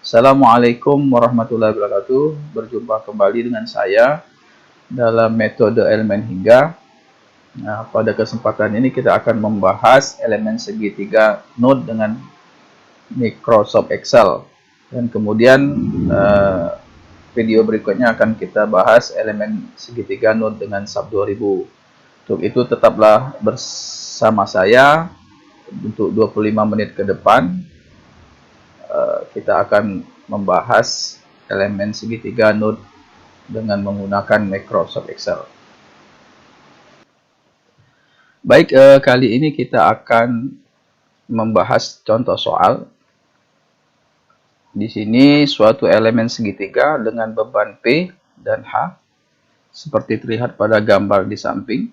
Assalamualaikum warahmatullahi wabarakatuh. Berjumpa kembali dengan saya dalam metode elemen hingga. Nah, pada kesempatan ini kita akan membahas elemen segitiga node dengan Microsoft Excel. Dan kemudian video berikutnya akan kita bahas elemen segitiga node dengan SAP 2000. Untuk itu tetaplah bersama saya untuk 25 menit ke depan. Kita akan membahas elemen segitiga node dengan menggunakan Microsoft Excel. Baik, kali ini kita akan membahas contoh soal. Di sini suatu elemen segitiga dengan beban P dan H, seperti terlihat pada gambar di samping.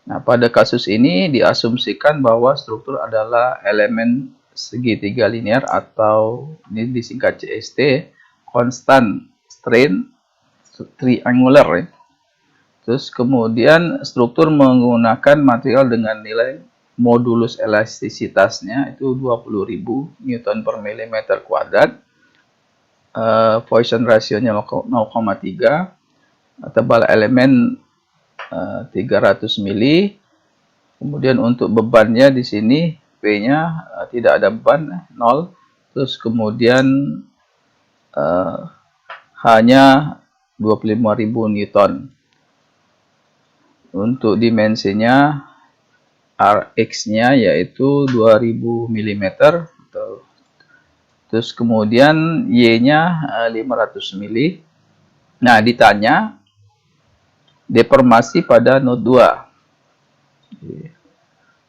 Nah, pada kasus ini diasumsikan bahwa struktur adalah elemen segitiga linear atau ini disingkat CST, constant strain triangular ya. Terus kemudian struktur menggunakan material dengan nilai modulus elastisitasnya itu 20.000 Newton per milimeter kuadrat, Poisson rasionya 0,3, tebal elemen 300 mili. Kemudian untuk bebannya di sini P-nya tidak ada beban 0. Terus kemudian hanya 25.000 Newton. Untuk dimensinya Rx-nya yaitu 2000 mm. Terus kemudian Y-nya 500 mili. Nah, ditanya deformasi pada node 2.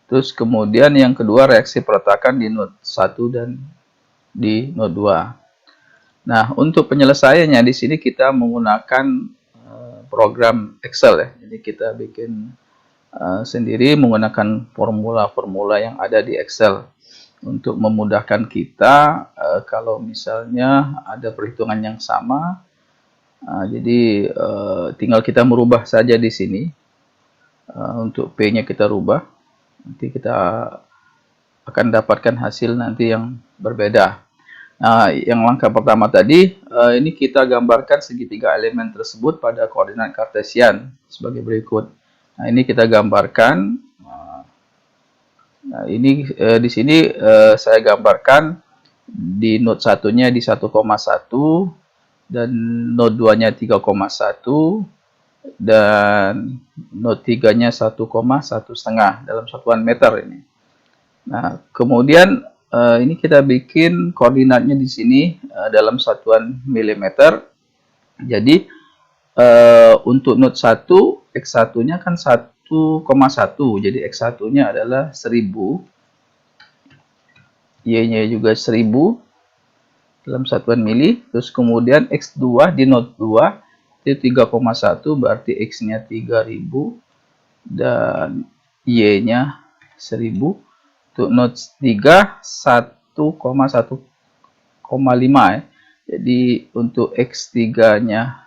Terus kemudian yang kedua reaksi perletakan di node 1 dan di node 2. Nah, untuk penyelesaiannya di sini kita menggunakan program Excel ya. Jadi kita bikin sendiri menggunakan formula-formula yang ada di Excel untuk memudahkan kita kalau misalnya ada perhitungan yang sama. Jadi tinggal kita merubah saja di sini. Untuk P-nya kita rubah. Nanti kita akan dapatkan hasil nanti yang berbeda. Nah, yang langkah pertama tadi, ini kita gambarkan segitiga elemen tersebut pada koordinat kartesian sebagai berikut. Nah, ini kita gambarkan. Nah, ini di sini saya gambarkan di node 1-nya di 1,1 dan node 2-nya 3,1 dan node 3-nya 1,1,5 dalam satuan meter ini. Nah, kemudian ini kita bikin koordinatnya di sini dalam satuan milimeter. Jadi untuk node 1 X1-nya kan 1,1. Jadi X1-nya adalah 1000. Y-nya juga 1000 dalam satuan mili. Terus kemudian X2 di node 2 itu 3,1 berarti X-nya 3000 dan Y-nya 1000. Untuk node 3 1,1,5 ya. Jadi untuk X3-nya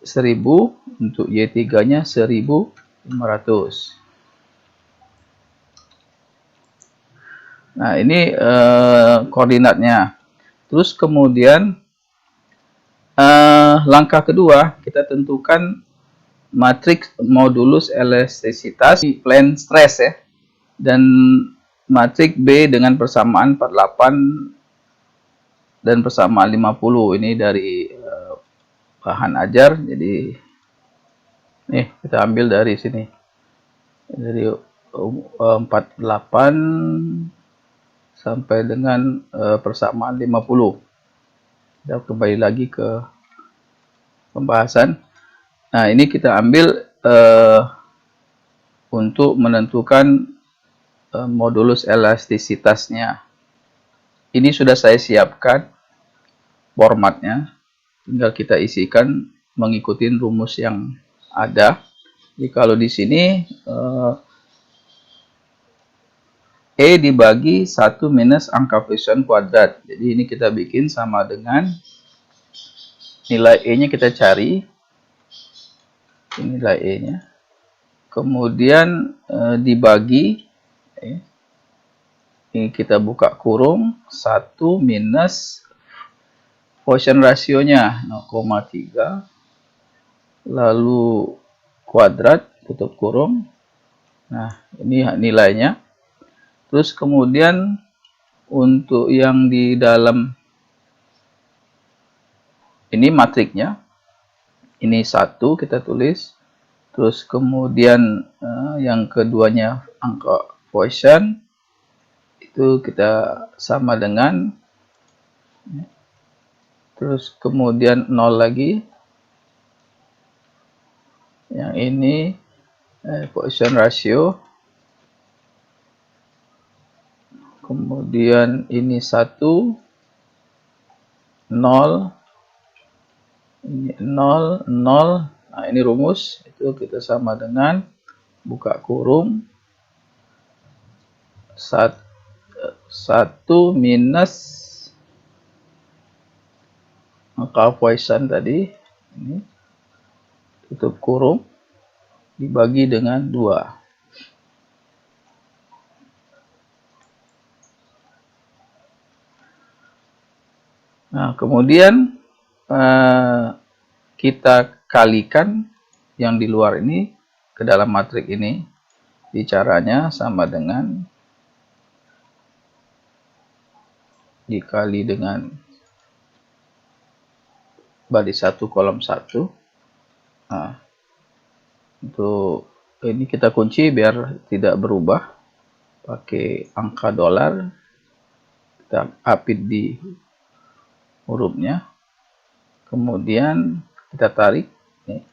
1000, untuk Y3-nya 1500. Nah, ini koordinatnya. Terus kemudian langkah kedua, kita tentukan matriks modulus elastisitas plane stress ya. Dan matriks B dengan persamaan 48 dan persamaan 50. Ini dari bahan ajar. Jadi nih kita ambil dari sini. Dari 48 sampai dengan persamaan 50. Kita kembali lagi ke pembahasan. Nah, ini kita ambil untuk menentukan modulus elastisitasnya. Ini sudah saya siapkan formatnya. Tinggal kita isikan mengikuti rumus yang ada. Jadi kalau di sini E dibagi 1 minus angka Poisson kuadrat. Jadi ini kita bikin sama dengan nilai E-nya kita cari. Ini nilai E-nya. Kemudian dibagi. Ini kita buka kurung. 1 minus Quotient rasionya 0,3, lalu kuadrat tutup kurung. Nah, ini nilainya. Terus kemudian untuk yang di dalam ini matriknya, ini 1 kita tulis. Terus kemudian yang keduanya angka quotient itu kita sama dengan, terus kemudian 0 lagi. Yang ini quotient ratio. Kemudian ini 1, 0, ini 0, 0. Nah, ini rumus. Itu kita sama dengan buka kurung 1 minus angka Poisson tadi. Ini tutup kurung dibagi dengan 2. Nah, kemudian kita kalikan yang di luar ini ke dalam matrik ini. Caranya sama dengan dikali dengan baris 1 kolom 1. Nah, untuk ini kita kunci biar tidak berubah pakai angka dolar. Kita apit di hurufnya, kemudian kita tarik nih.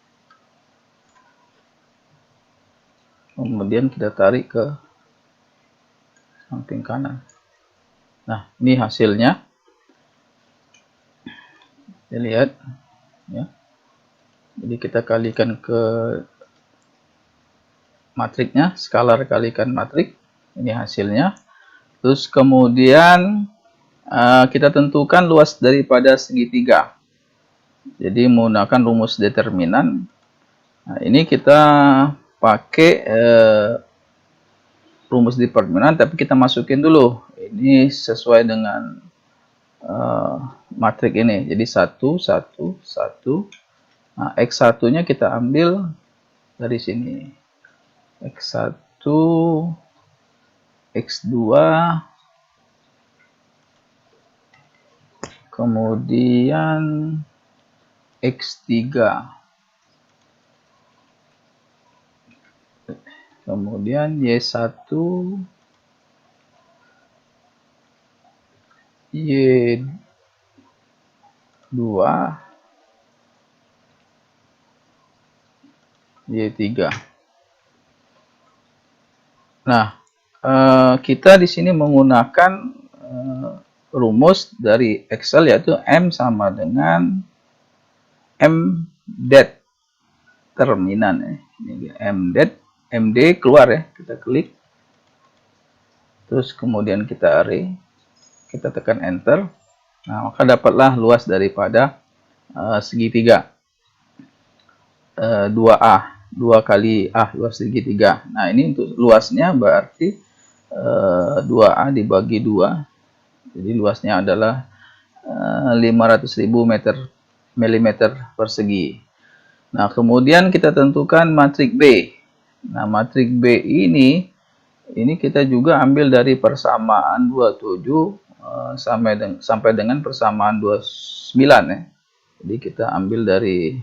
Kemudian kita tarik ke samping kanan. Nah, ini hasilnya. Kita lihat ya. Jadi kita kalikan ke matriknya, skalar kalikan matrik. Ini hasilnya. Terus kemudian kita tentukan luas daripada segitiga. Jadi menggunakan rumus determinan. Nah, ini kita pakai rumus determinan, tapi kita masukin dulu. Ini sesuai dengan matrik ini. Jadi 1, 1, 1. Nah, X1-nya kita ambil dari sini. X1, X2, kemudian X3, kemudian Y1, Y2, Y3. Nah, kita di sini menggunakan rumus dari Excel, yaitu M sama dengan M det terminan ya. Ini M det, MD keluar ya, kita klik. Terus kemudian kita array, kita tekan enter. Nah, maka dapatlah luas daripada segitiga 2A. 2 kali A, luas segitiga. Nah, ini untuk luasnya berarti 2A dibagi 2. Jadi luasnya adalah 500.000 milimeter persegi. Nah, kemudian kita tentukan matrik B. Nah, matrik B ini kita juga ambil dari persamaan 27 sampai dengan persamaan 29 ya. Jadi kita ambil dari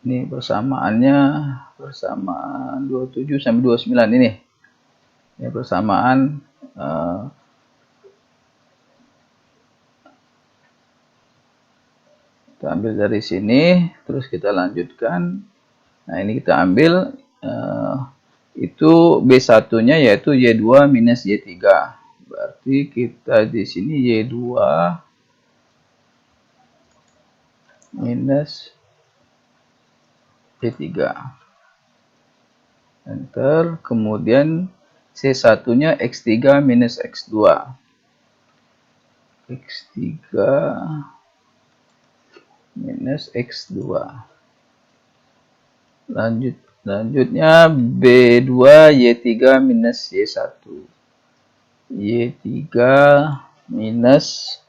ini persamaannya, persamaan 27 sampai 29 ini. Ya, persamaan kita ambil dari sini, terus kita lanjutkan. Nah, ini kita ambil itu B1-nya yaitu Y2 minus Y3. Berarti kita di sini Y2 minus Y3. Enter. Kemudian C1-nya X3 minus X2. X3 minus X2. Lanjut Selanjutnya B2 Y3 minus Y1. Y3 minus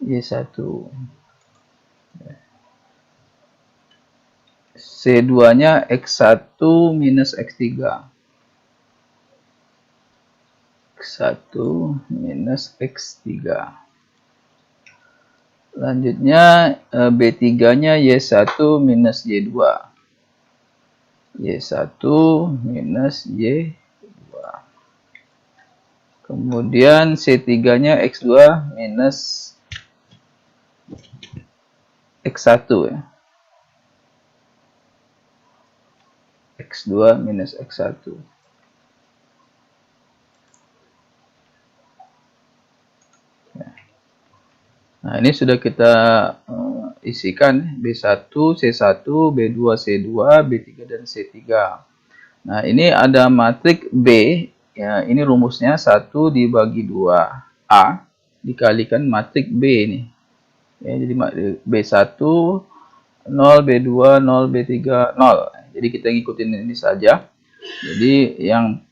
Y1. C2-nya X1 minus X3. X1 minus X3. Selanjutnya B3-nya Y1 minus Y2. Y1 minus Y2. Kemudian C3-nya X2 minus X1 ya. X2 minus X1. Nah, ini sudah kita isikan B1, C1, B2, C2, B3, dan C3. Nah, ini ada matrik B. Ya, ini rumusnya 1 dibagi 2A dikalikan matrik B ini. Ya, jadi B1 0, B2 0, B3 0. Jadi kita ngikutin ini saja. Jadi yang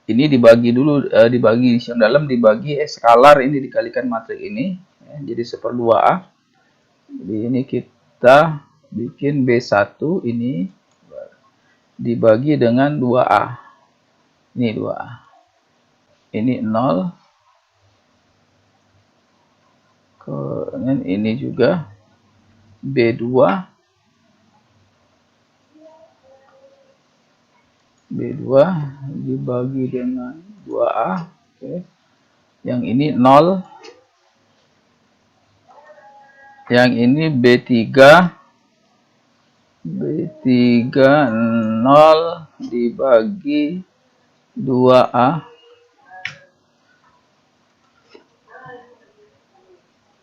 ini dibagi dulu, dibagi yang dalam dibagi skalar ini dikalikan matrik ini. Ya, jadi 1/2A. Jadi ini kita bikin B1 ini dibagi dengan 2A. Ini 2A. Ini 0. Kemudian ini juga B2. B2 dibagi dengan 2A. Oke. Yang ini 0. Yang ini B3. B3 0 dibagi 2A.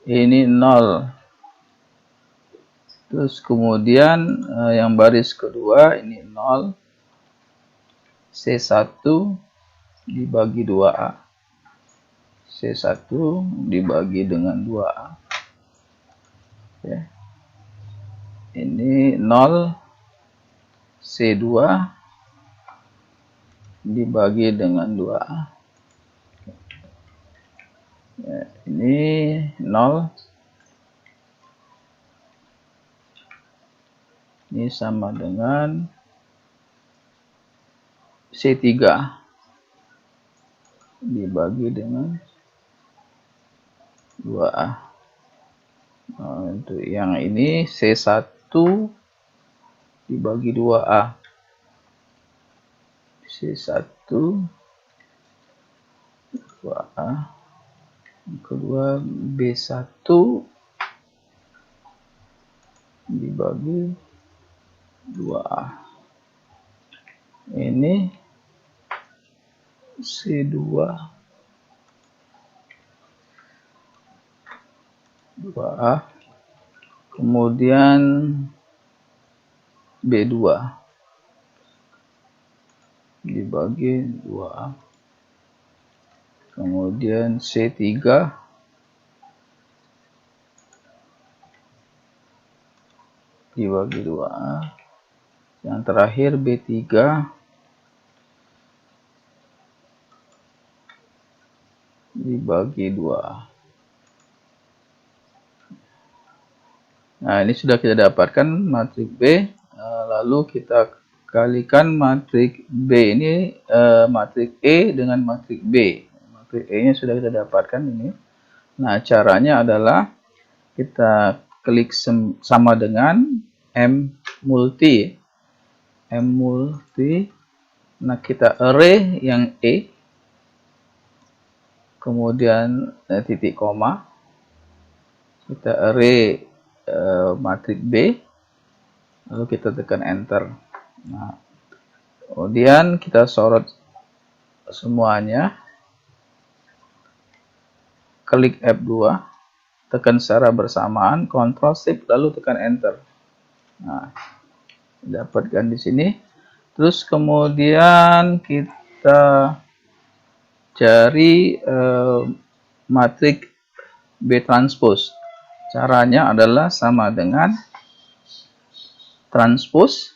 Ini 0. Terus kemudian yang baris kedua ini 0. C1 dibagi 2A. C1 dibagi dengan 2A. Oke. Ini 0. C2 dibagi dengan 2A. Ya, ini 0. Ini sama dengan C3 dibagi dengan 2A. Nah, untuk yang ini C1 dibagi 2A. C1 2A. Yang kedua B1 dibagi 2A. Ini C2 2A. Kemudian B2 dibagi 2A. Kemudian C3 dibagi 2A. Yang terakhir B3 dibagi 2A. Nah, ini sudah kita dapatkan matrik B. Lalu kita kalikan matrik B ini, matrik E dengan matrik B. Matrik E nya sudah kita dapatkan ini. Nah, caranya adalah kita klik sama dengan M multi. M multi. Nah, kita array yang E. Kemudian titik koma. Kita array matrik B, lalu kita tekan enter. Nah, kemudian kita sorot semuanya, klik F2, tekan secara bersamaan, Ctrl Shift lalu tekan enter. Nah, dapatkan di sini. Terus kemudian kita cari matrik B transpose. Caranya adalah sama dengan transpose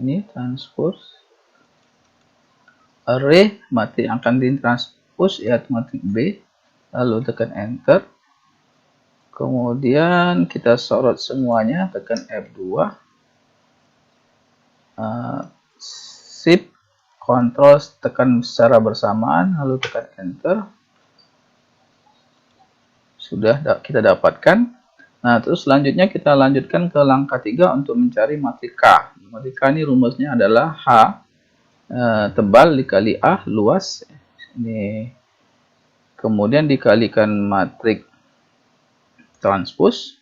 ini transpose array matrik yang akan ditranspose yaitu matrik B, lalu tekan enter. Kemudian kita sorot semuanya, tekan F2, shift Ctrl tekan secara bersamaan, lalu tekan enter. Sudah kita dapatkan. Nah, terus selanjutnya kita lanjutkan ke langkah 3 untuk mencari matrik K. Matrik K ini rumusnya adalah H tebal dikali A luas. Ini kemudian dikalikan matrik transpose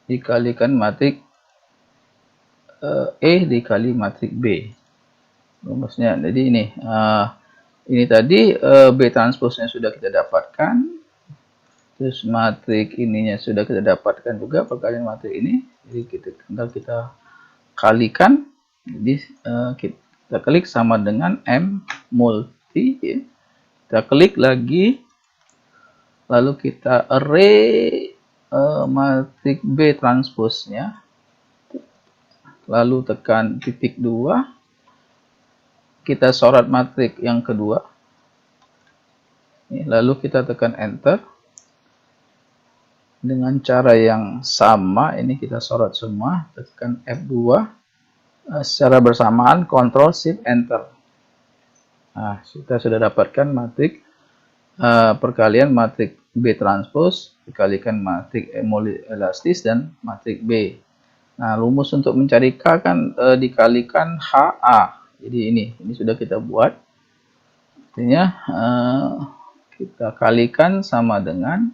dikalikan matrik E dikali matrik B. Rumusnya jadi ini tadi B transpose-nya sudah kita dapatkan, terus matrik ininya sudah kita dapatkan juga perkalian matrik ini, jadi tinggal kita kalikan, jadi kita klik sama dengan M multi, ya. Kita klik lagi, lalu kita array matrik B transpose-nya, lalu tekan titik 2. Kita sorot matrik yang kedua, lalu kita tekan enter. Dengan cara yang sama, ini kita sorot semua, tekan F2 secara bersamaan, Ctrl Shift Enter. Nah, kita sudah dapatkan matrik perkalian matrik B transpose dikalikan matrik elastis dan matrik B. Nah, rumus untuk mencari K kan dikalikan HA. Jadi ini sudah kita buat. Artinya kita kalikan sama dengan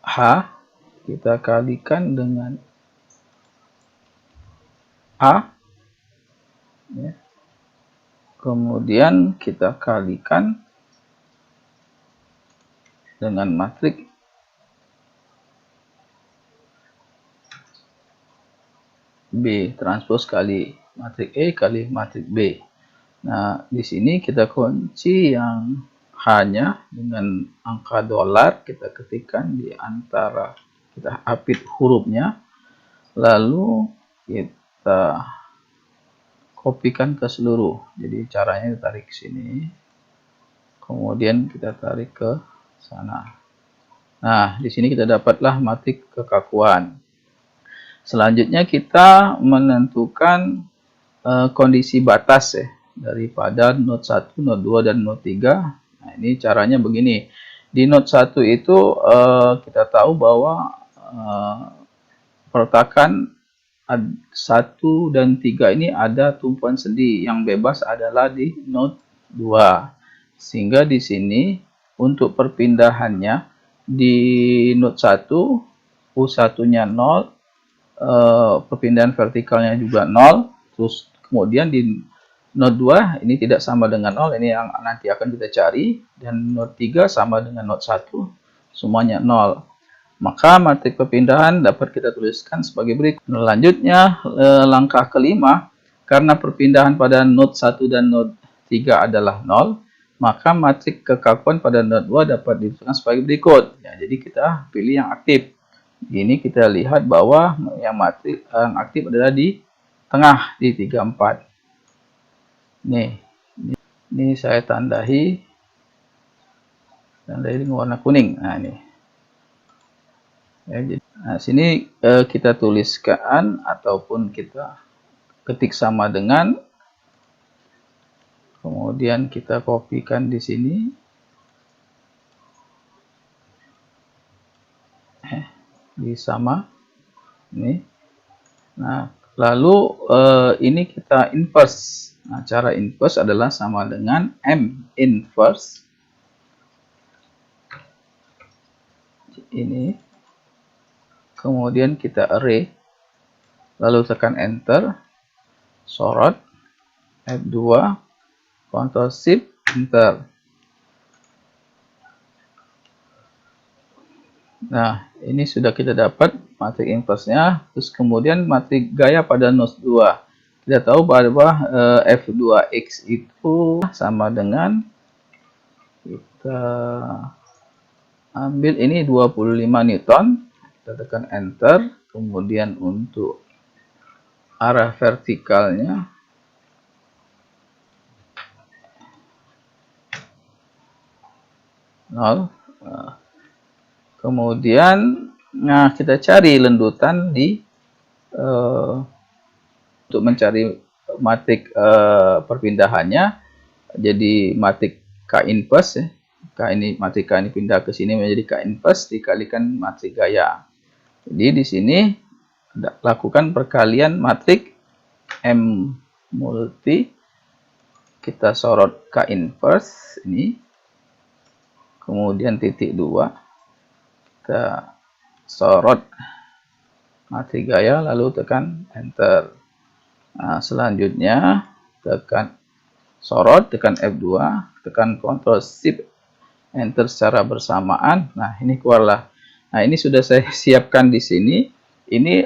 H, kita kalikan dengan A, ya. Kemudian kita kalikan dengan matrik B transpose kali matrik E kali matrik B. Nah, di sini kita kunci yang H-nya dengan angka dolar, kita ketikkan di antara, kita apit hurufnya, lalu kita kopikan ke seluruh. Jadi caranya ditarik ke sini, kemudian kita tarik ke sana. Nah, di sini kita dapatlah matrik kekakuan. Selanjutnya kita menentukan kondisi batas ya, daripada node 1, node 2, dan node 3. Nah, ini caranya begini. Di node 1 itu kita tahu bahwa peletakan 1 dan 3 ini ada tumpuan sendi, yang bebas adalah di node 2. Sehingga di sini untuk perpindahannya di node 1, U1-nya 0, perpindahan vertikalnya juga 0, terus kemudian di node 2 ini tidak sama dengan 0, ini yang nanti akan kita cari, dan node 3 sama dengan node 1, semuanya 0. Maka matrik perpindahan dapat kita tuliskan sebagai berikut. Selanjutnya langkah kelima, karena perpindahan pada node 1 dan node 3 adalah 0, maka matrik kekakuan pada node 2 dapat dituliskan sebagai berikut. Ya, jadi kita pilih yang aktif. Ini kita lihat bahwa yang matrik yang aktif adalah di tengah, di 34. Ini saya tandai dengan warna kuning. Nah, ini. Ya, jadi, sini kita tuliskan ataupun kita ketik sama dengan, kemudian kita kopikan di sini. Di sama ini. Nah, lalu ini kita inverse. Nah, cara inverse adalah sama dengan M inverse ini, kemudian kita array, lalu tekan enter, sorot F2, Ctrl Shift Enter. Nah, ini sudah kita dapat matrik inverse-nya. Terus kemudian matrik gaya pada node 2. Kita tahu bahwa F2X itu sama dengan Kita ambil ini 25 Newton, kita tekan enter. Kemudian untuk arah vertikalnya nol. Kemudian kita cari lendutan di untuk mencari matik perpindahannya. Jadi matik K inverse ya. Matik K ini pindah ke sini menjadi K inverse dikalikan matik gaya. Jadi di sini lakukan perkalian matrik M multi, kita sorot K inverse ini, kemudian titik 2, kita sorot matrik gaya lalu tekan enter. Nah, selanjutnya tekan sorot, tekan F2, tekan Ctrl Shift enter secara bersamaan. Nah, ini keluarlah. Nah, ini sudah saya siapkan di sini. Ini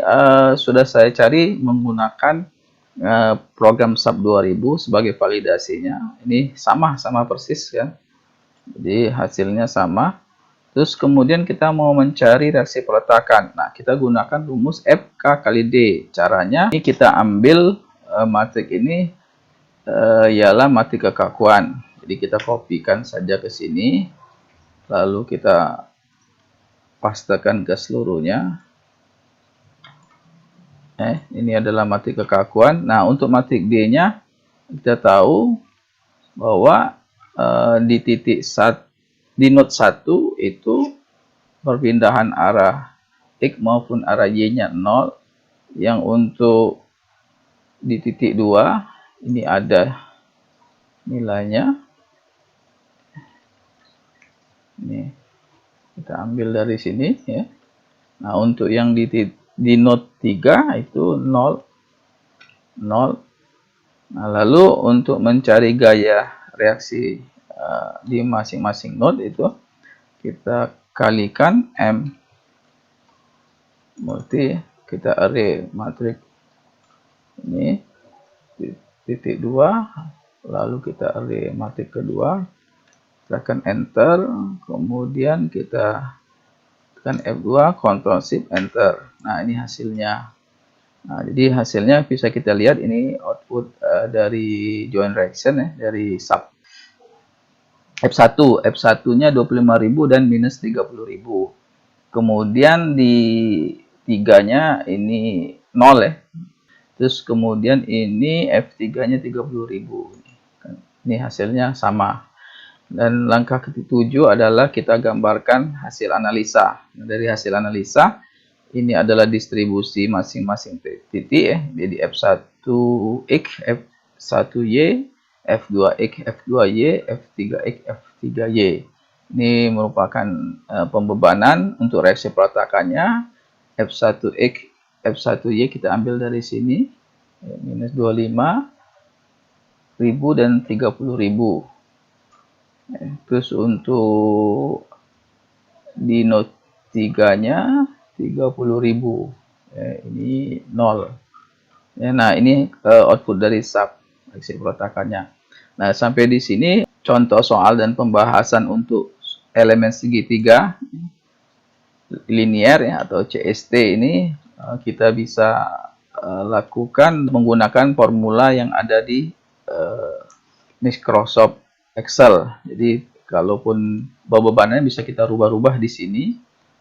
sudah saya cari menggunakan program SAP 2000 sebagai validasinya. Ini sama persis ya. Jadi hasilnya sama. Terus kemudian kita mau mencari reaksi peletakan. Nah, kita gunakan rumus FK kali D. Caranya ini kita ambil matrik ini ialah matrik kekakuan. Jadi kita kopikan saja ke sini. Lalu kita pastekan ke seluruhnya. Ini adalah matrik kekakuan. Nah, untuk matrik D-nya kita tahu bahwa di titik di node 1 itu perpindahan arah X maupun arah Y-nya 0. Yang untuk di titik 2 ini ada nilainya. Ini kita ambil dari sini ya. Nah, untuk yang di node 3 itu 0. Nah, lalu untuk mencari gaya reaksi di masing-masing node itu kita kalikan M multi, kita array matrik ini titik 2, lalu kita array matrik kedua, tekan enter, kemudian kita tekan F2, Ctrl Shift enter. Nah, ini hasilnya. Nah, jadi hasilnya bisa kita lihat ini output dari joint reaction ya, dari sub F1. F1-nya 25.000 dan minus 30.000. Kemudian di 3-nya ini 0 ya. Terus kemudian ini F3-nya 30.000. Ini hasilnya sama. Dan langkah ke-7 adalah kita gambarkan hasil analisa. Nah, dari hasil analisa, ini adalah distribusi masing-masing titik ya. Jadi F1X, F1Y, F2X, F2Y, F3X, F3Y. Ini merupakan pembebanan untuk reaksi peletakannya. F1X, F1Y kita ambil dari sini. Minus 25.000 dan 30.000. Terus untuk di node 3-nya 30.000. Ini 0. Nah, ini output dari sub reaksi peletakannya. Nah, sampai di sini contoh soal dan pembahasan untuk elemen segitiga linear ya, atau CST ini kita bisa lakukan menggunakan formula yang ada di Microsoft Excel. Jadi kalaupun bebanannya bisa kita rubah-rubah di sini.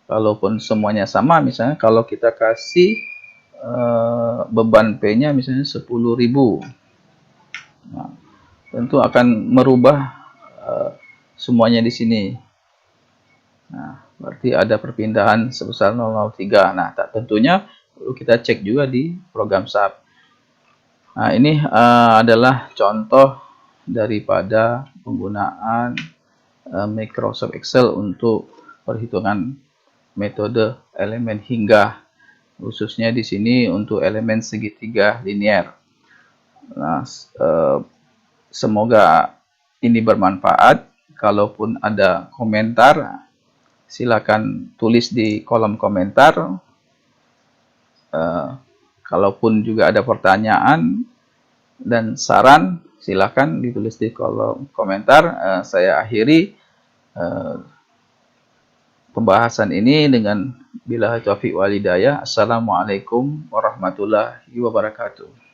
Kalaupun semuanya sama, misalnya kalau kita kasih beban P-nya misalnya 10.000. Nah, tentu akan merubah semuanya di sini. Nah, berarti ada perpindahan sebesar 003. Nah, tentunya perlu kita cek juga di program SAP. Nah, ini adalah contoh daripada penggunaan Microsoft Excel untuk perhitungan metode elemen hingga, khususnya di sini untuk elemen segitiga linear. Nah, semoga ini bermanfaat. Kalaupun ada komentar, silakan tulis di kolom komentar. Kalaupun juga ada pertanyaan dan saran, silakan ditulis di kolom komentar. Saya akhiri. eh, pembahasan ini dengan billahi taufiq wal hidayah. Assalamualaikum warahmatullahi wabarakatuh.